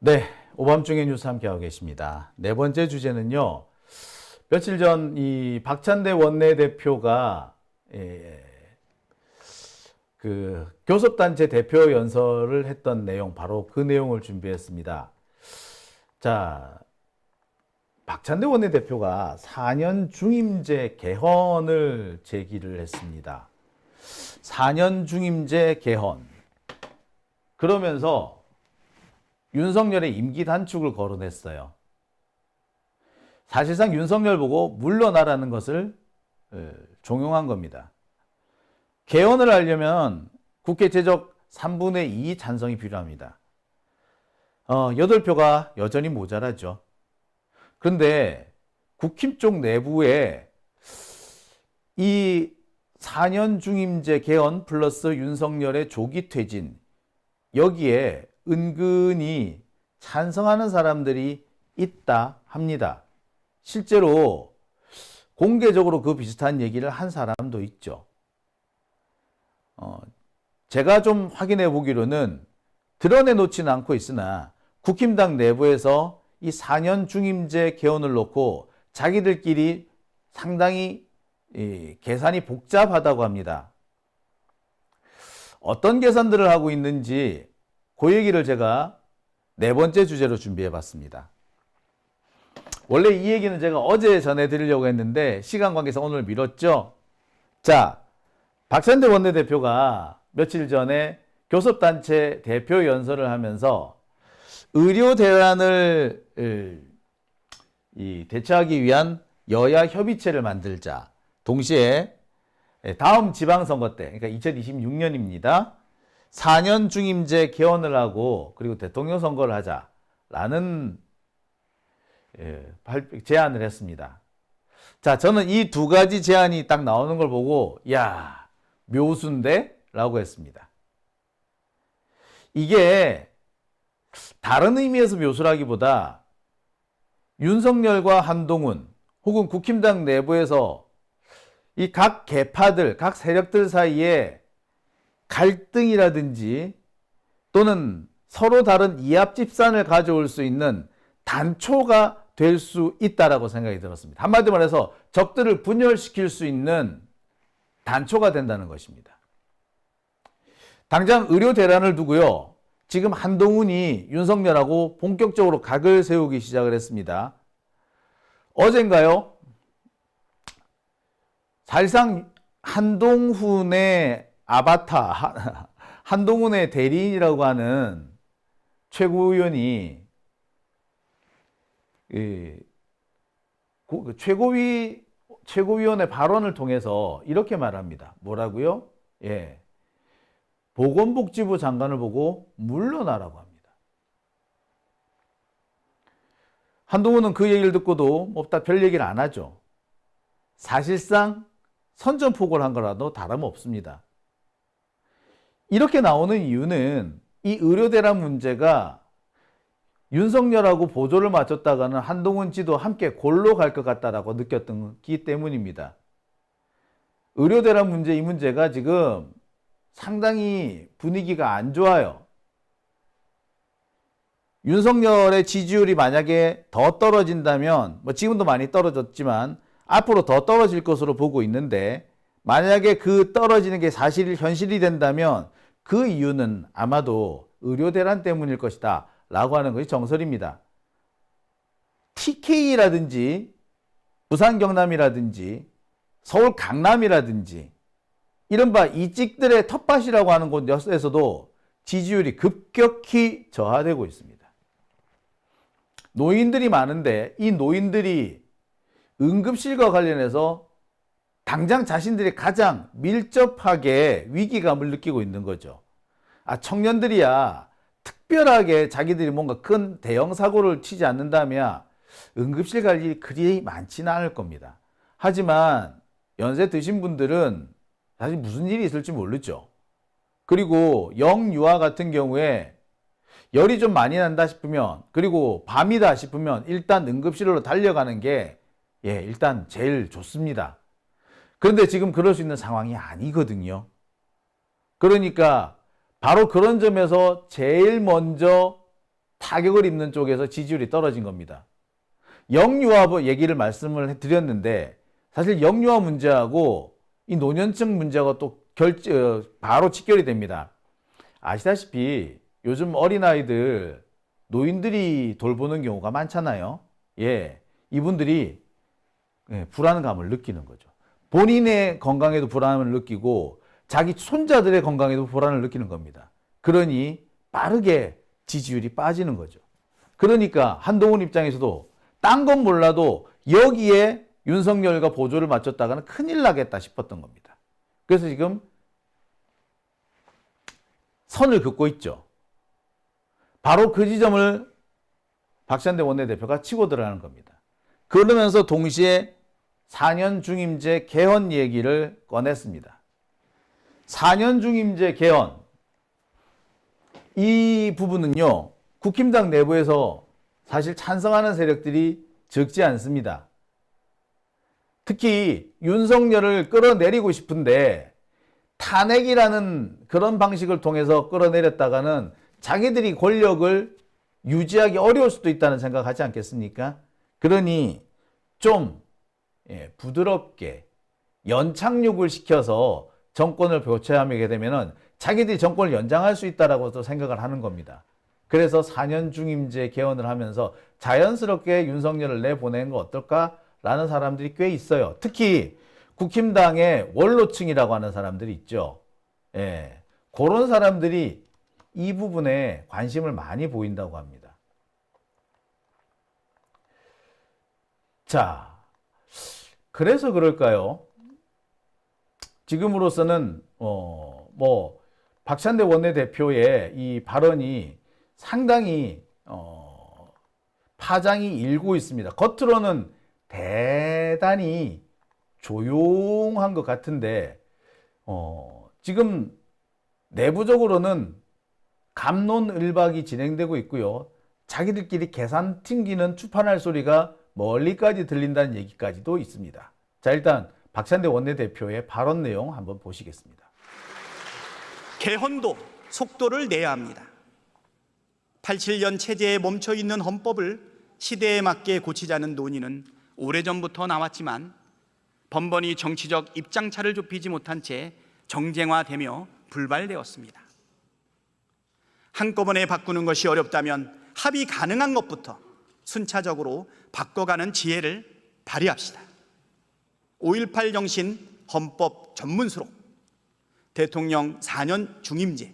네, 오밤중에 뉴스 함께하고 계십니다. 네 번째 주제는요. 며칠 전 이 박찬대 원내대표가 그 교섭단체 대표 연설을 했던 내용, 바로 그 내용을 준비했습니다. 자, 박찬대 원내대표가 4년 중임제 개헌을 제기를 했습니다. 4년 중임제 개헌. 그러면서 윤석열의 임기 단축을 거론했어요. 사실상 윤석열 보고 물러나라는 것을 종용한 겁니다. 개헌을 하려면 국회 제적 3분의 2 찬성이 필요합니다. 8표가 여전히 모자라죠. 그런데 국힘 쪽 내부에 이 4년 중임제 개헌 플러스 윤석열의 조기 퇴진, 여기에 은근히 찬성하는 사람들이 있다 합니다. 실제로 공개적으로 그 비슷한 얘기를 한 사람도 있죠. 제가 좀 확인해 보기로는 드러내 놓지는 않고 있으나 국힘당 내부에서 이 4년 중임제 개헌을 놓고 자기들끼리 상당히 계산이 복잡하다고 합니다. 어떤 계산들을 하고 있는지 그 얘기를 제가 네 번째 주제로 준비해 봤습니다. 원래 이 얘기는 제가 어제 전해드리려고 했는데 시간 관계상 오늘 미뤘죠. 자, 박찬대 원내대표가 며칠 전에 교섭단체 대표 연설을 하면서 의료 대란을 대처하기 위한 여야 협의체를 만들자. 동시에 다음 지방선거 때, 그러니까 2026년입니다. 4년 중임제 개헌을 하고 그리고 대통령 선거를 하자라는 제안을 했습니다. 자, 저는 이 두 가지 제안이 딱 나오는 걸 보고 야, 묘수인데? 라고 했습니다. 이게 다른 의미에서 묘수라기보다 윤석열과 한동훈 혹은 국힘당 내부에서 이 각 계파들, 각 세력들 사이에 갈등이라든지 또는 서로 다른 이합집산을 가져올 수 있는 단초가 될 수 있다라고 생각이 들었습니다. 한마디로 말해서 적들을 분열시킬 수 있는 단초가 된다는 것입니다. 당장 의료 대란을 두고요. 지금 한동훈이 윤석열하고 본격적으로 각을 세우기 시작을 했습니다. 어젠가요? 사실상 한동훈의 아바타, 한동훈의 대리인이라고 하는 최고위원이 최고위원의 발언을 통해서 이렇게 말합니다. 뭐라고요? 예, 보건복지부 장관을 보고 물러나라고 합니다. 한동훈은 그 얘기를 듣고도 뭐 별 얘기를 안 하죠. 사실상 선전포고를 한 거라도 다름없습니다. 이렇게 나오는 이유는 이 의료대란 문제가 윤석열하고 보조를 맞췄다가는 한동훈 지도 함께 골로 갈 것 같다라고 느꼈기 때문입니다. 의료대란 문제, 이 문제가 지금 상당히 분위기가 안 좋아요. 윤석열의 지지율이 만약에 더 떨어진다면, 뭐 지금도 많이 떨어졌지만 앞으로 더 떨어질 것으로 보고 있는데, 만약에 그 떨어지는 게 현실이 된다면 그 이유는 아마도 의료대란 때문일 것이다 라고 하는 것이 정설입니다. TK라든지 부산 경남이라든지 서울 강남이라든지 이른바 이찍들의 텃밭이라고 하는 곳에서도 지지율이 급격히 저하되고 있습니다. 노인들이 많은데 이 노인들이 응급실과 관련해서 당장 자신들이 가장 밀접하게 위기감을 느끼고 있는 거죠. 청년들이야 특별하게 자기들이 뭔가 큰 대형 사고를 치지 않는다면 응급실 갈 일이 그리 많지는 않을 겁니다. 하지만 연세 드신 분들은 사실 무슨 일이 있을지 모르죠. 그리고 영유아 같은 경우에 열이 좀 많이 난다 싶으면, 그리고 밤이다 싶으면 일단 응급실로 달려가는 게 일단 제일 좋습니다. 그런데 지금 그럴 수 있는 상황이 아니거든요. 그러니까 바로 그런 점에서 제일 먼저 타격을 입는 쪽에서 지지율이 떨어진 겁니다. 영유아 얘기를 말씀을 드렸는데 사실 영유아 문제하고 이 노년층 문제가 또 바로 직결이 됩니다. 아시다시피 요즘 어린아이들 노인들이 돌보는 경우가 많잖아요. 예, 이분들이 불안감을 느끼는 거죠. 본인의 건강에도 불안함을 느끼고 자기 손자들의 건강에도 불안을 느끼는 겁니다. 그러니 빠르게 지지율이 빠지는 거죠. 그러니까 한동훈 입장에서도 딴 건 몰라도 여기에 윤석열과 보조를 맞췄다가는 큰일 나겠다 싶었던 겁니다. 그래서 지금 선을 긋고 있죠. 바로 그 지점을 박찬대 원내대표가 치고 들어가는 겁니다. 그러면서 동시에 4년 중임제 개헌 얘기를 꺼냈습니다. 4년 중임제 개헌, 이 부분은요, 국힘당 내부에서 사실 찬성하는 세력들이 적지 않습니다. 특히 윤석열을 끌어내리고 싶은데 탄핵이라는 그런 방식을 통해서 끌어내렸다가는 자기들이 권력을 유지하기 어려울 수도 있다는 생각하지 않겠습니까? 그러니 좀 부드럽게 연착륙을 시켜서 정권을 교체하게 되면은 자기들이 정권을 연장할 수 있다라고 생각을 하는 겁니다. 그래서 4년 중임제 개헌을 하면서 자연스럽게 윤석열을 내보내는 거 어떨까라는 사람들이 꽤 있어요. 특히 국힘당의 원로층이라고 하는 사람들이 있죠. 예, 그런 사람들이 이 부분에 관심을 많이 보인다고 합니다. 자, 그래서 그럴까요? 지금으로서는 박찬대 원내대표의 이 발언이 상당히 파장이 일고 있습니다. 겉으로는 대단히 조용한 것 같은데 지금 내부적으로는 갑론을박이 진행되고 있고요. 자기들끼리 계산 튕기는 추판할 소리가 멀리까지 들린다는 얘기까지도 있습니다. 자, 일단 박찬대 원내대표의 발언 내용 한번 보시겠습니다. 개헌도 속도를 내야 합니다. 87년 체제에 멈춰 있는 헌법을 시대에 맞게 고치자는 논의는 오래전부터 나왔지만 번번이 정치적 입장차를 좁히지 못한 채 정쟁화되며 불발되었습니다. 한꺼번에 바꾸는 것이 어렵다면 합의 가능한 것부터 순차적으로 바꿔가는 지혜를 발휘합시다. 5.18 정신 헌법 전문수록, 대통령 4년 중임제,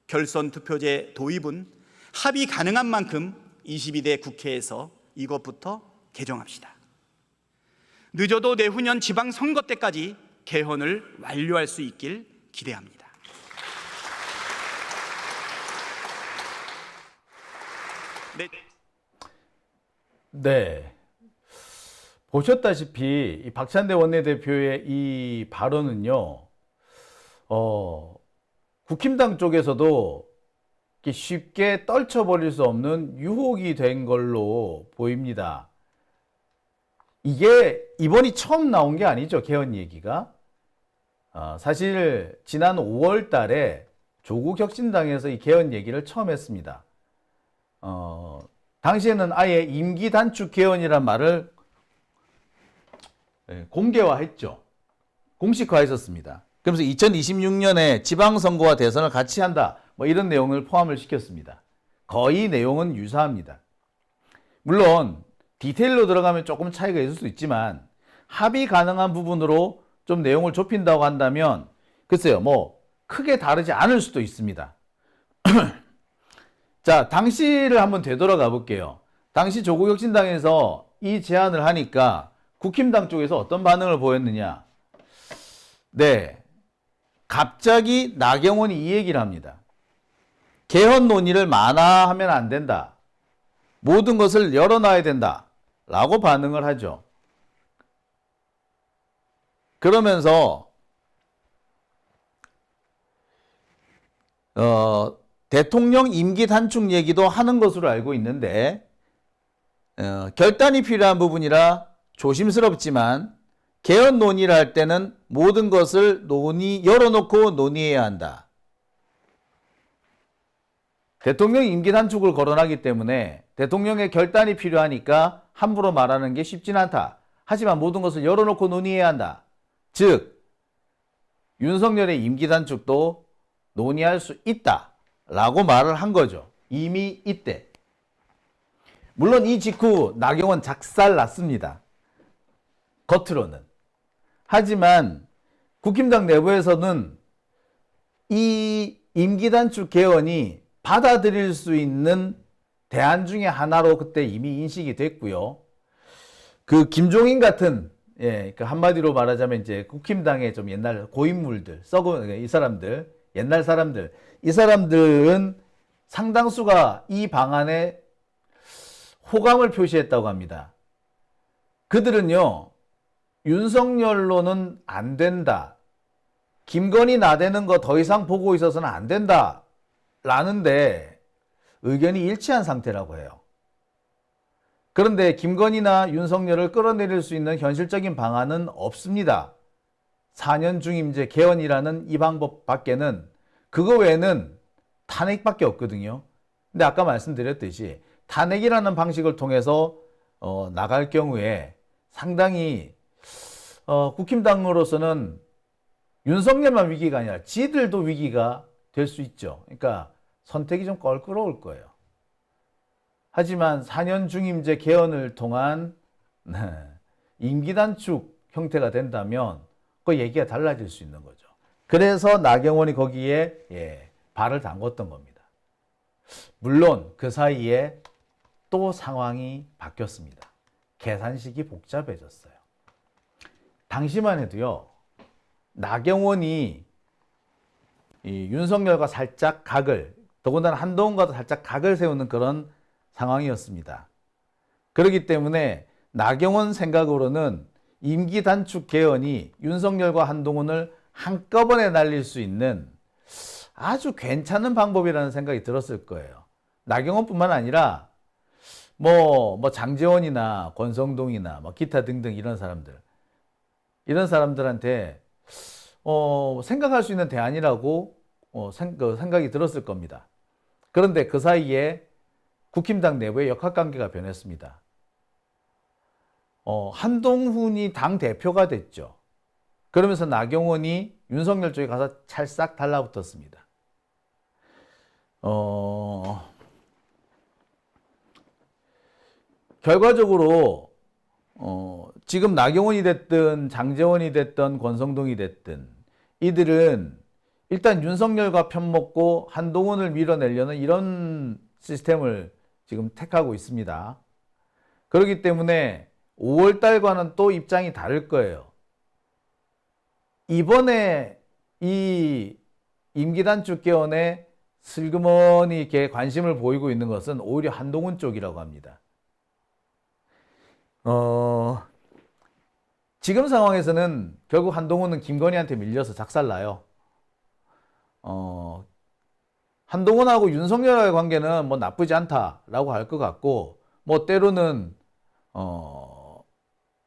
결선 투표제 도입은 합의 가능한 만큼 22대 국회에서 이것부터 개정합시다. 늦어도 내후년 지방선거 때까지 개헌을 완료할 수 있길 기대합니다. 네. 보셨다시피 이 박찬대 원내대표의 이 발언은요, 국힘당 쪽에서도 쉽게 떨쳐버릴 수 없는 유혹이 된 걸로 보입니다. 이게 이번이 처음 나온 게 아니죠, 개헌 얘기가. 사실 지난 5월 달에 조국 혁신당에서 이 개헌 얘기를 처음 했습니다. 당시에는 아예 임기 단축 개헌이란 말을 공개화했죠. 공식화했었습니다. 그러면서 2026년에 지방선거와 대선을 같이 한다, 뭐 이런 내용을 포함을 시켰습니다. 거의 내용은 유사합니다. 물론 디테일로 들어가면 조금 차이가 있을 수 있지만 합의 가능한 부분으로 좀 내용을 좁힌다고 한다면 글쎄요, 뭐 크게 다르지 않을 수도 있습니다. 자, 당시를 한번 되돌아가 볼게요. 당시 조국혁신당에서 이 제안을 하니까 국힘당 쪽에서 어떤 반응을 보였느냐? 네, 갑자기 나경원이 이 얘기를 합니다. 개헌 논의를 만화하면 안 된다. 모든 것을 열어놔야 된다. 라고 반응을 하죠. 그러면서 대통령 임기 단축 얘기도 하는 것으로 알고 있는데 결단이 필요한 부분이라 조심스럽지만 개헌 논의를 할 때는 모든 것을 열어놓고 논의해야 한다. 대통령 임기 단축을 거론하기 때문에 대통령의 결단이 필요하니까 함부로 말하는 게 쉽진 않다. 하지만 모든 것을 열어놓고 논의해야 한다. 즉 윤석열의 임기 단축도 논의할 수 있다라고 말을 한 거죠. 이미 이때. 물론 이 직후 나경원 작살 났습니다. 겉으로는. 하지만 국힘당 내부에서는 이 임기 단축 개헌이 받아들일 수 있는 대안 중에 하나로 그때 이미 인식이 됐고요. 그 김종인 같은 그 한마디로 말하자면 이제 국힘당의 좀 옛날 고인물들, 썩은 이 사람들, 옛날 사람들, 이 사람들은 상당수가 이 방안에 호감을 표시했다고 합니다. 그들은요, 윤석열로는 안 된다. 김건희 나대는 거 더 이상 보고 있어서는 안 된다. 라는데 의견이 일치한 상태라고 해요. 그런데 김건희나 윤석열을 끌어내릴 수 있는 현실적인 방안은 없습니다. 4년 중임제 개헌이라는 이 방법 밖에는 그거 외에는 탄핵밖에 없거든요. 근데 아까 말씀드렸듯이 탄핵이라는 방식을 통해서 나갈 경우에 상당히 국힘당으로서는 윤석열만 위기가 아니라 지들도 위기가 될 수 있죠. 그러니까 선택이 좀 껄끄러울 거예요. 하지만 4년 중임제 개헌을 통한 임기 단축 형태가 된다면 그 얘기가 달라질 수 있는 거죠. 그래서 나경원이 거기에 발을 담궜던 겁니다. 물론 그 사이에 또 상황이 바뀌었습니다. 계산식이 복잡해졌어요. 당시만 해도요, 나경원이 이 윤석열과 살짝 각을, 더군다나 한동훈과도 살짝 각을 세우는 그런 상황이었습니다. 그렇기 때문에 나경원 생각으로는 임기 단축 개헌이 윤석열과 한동훈을 한꺼번에 날릴 수 있는 아주 괜찮은 방법이라는 생각이 들었을 거예요. 나경원뿐만 아니라 뭐 장제원이나 권성동이나 뭐 기타 등등 이런 사람들한테 생각할 수 있는 대안이라고 생각이 들었을 겁니다. 그런데 그 사이에 국힘당 내부의 역학관계가 변했습니다. 한동훈이 당 대표가 됐죠. 그러면서 나경원이 윤석열 쪽에 가서 찰싹 달라붙었습니다. 결과적으로 지금 나경원이 됐든 장제원이 됐든 권성동이 됐든 이들은 일단 윤석열과 편먹고 한동훈을 밀어내려는 이런 시스템을 지금 택하고 있습니다. 그렇기 때문에 5월 달과는 또 입장이 다를 거예요. 이번에 이 임기 단축 개헌에 슬그머니 이렇게 관심을 보이고 있는 것은 오히려 한동훈 쪽이라고 합니다. 지금 상황에서는 결국 한동훈은 김건희한테 밀려서 작살나요. 한동훈하고 윤석열과의 관계는 뭐 나쁘지 않다라고 할 것 같고, 뭐 때로는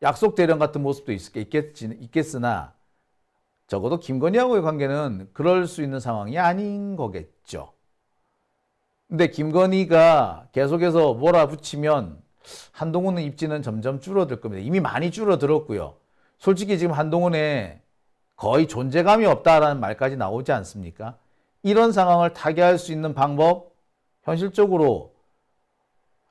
약속 대련 같은 모습도 있겠으나 적어도 김건희하고의 관계는 그럴 수 있는 상황이 아닌 거겠죠. 근데 김건희가 계속해서 몰아붙이면 한동훈의 입지는 점점 줄어들 겁니다. 이미 많이 줄어들었고요. 솔직히 지금 한동훈에 거의 존재감이 없다라는 말까지 나오지 않습니까? 이런 상황을 타개할 수 있는 방법, 현실적으로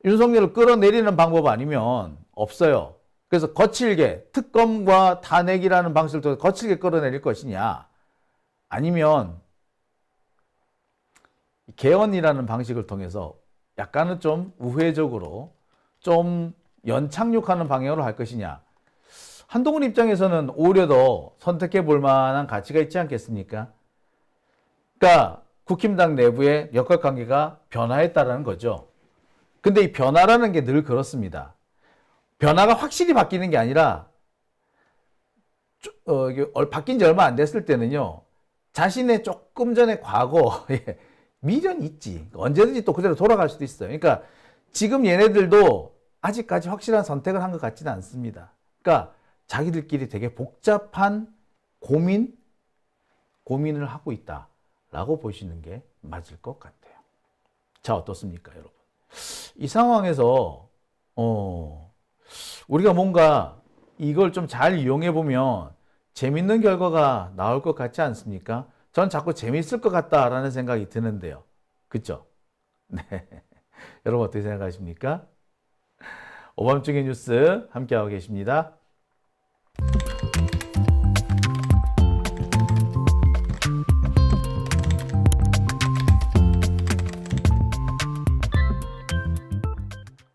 윤석열을 끌어내리는 방법 아니면 없어요. 그래서 거칠게 특검과 탄핵이라는 방식을 통해 거칠게 끌어내릴 것이냐, 아니면 개헌이라는 방식을 통해서 약간은 좀 우회적으로 좀 연착륙하는 방향으로 할 것이냐. 한동훈 입장에서는 오히려 더 선택해 볼 만한 가치가 있지 않겠습니까? 그러니까 국힘당 내부의 역할관계가 변화했다라는 거죠. 근데 이 변화라는 게 늘 그렇습니다. 변화가 확실히 바뀌는 게 아니라 바뀐 지 얼마 안 됐을 때는요, 자신의 조금 전의 과거에 미련이 있지. 언제든지 또 그대로 돌아갈 수도 있어요. 그러니까 지금 얘네들도 아직까지 확실한 선택을 한 것 같지는 않습니다. 그러니까 자기들끼리 되게 복잡한 고민을 하고 있다라고 보시는 게 맞을 것 같아요. 자, 어떻습니까, 여러분? 이 상황에서 우리가 뭔가 이걸 좀 잘 이용해 보면 재밌는 결과가 나올 것 같지 않습니까? 전 자꾸 재밌을 것 같다라는 생각이 드는데요. 그죠? 네. 여러분 어떻게 생각하십니까? 오밤중의 뉴스 함께하고 계십니다.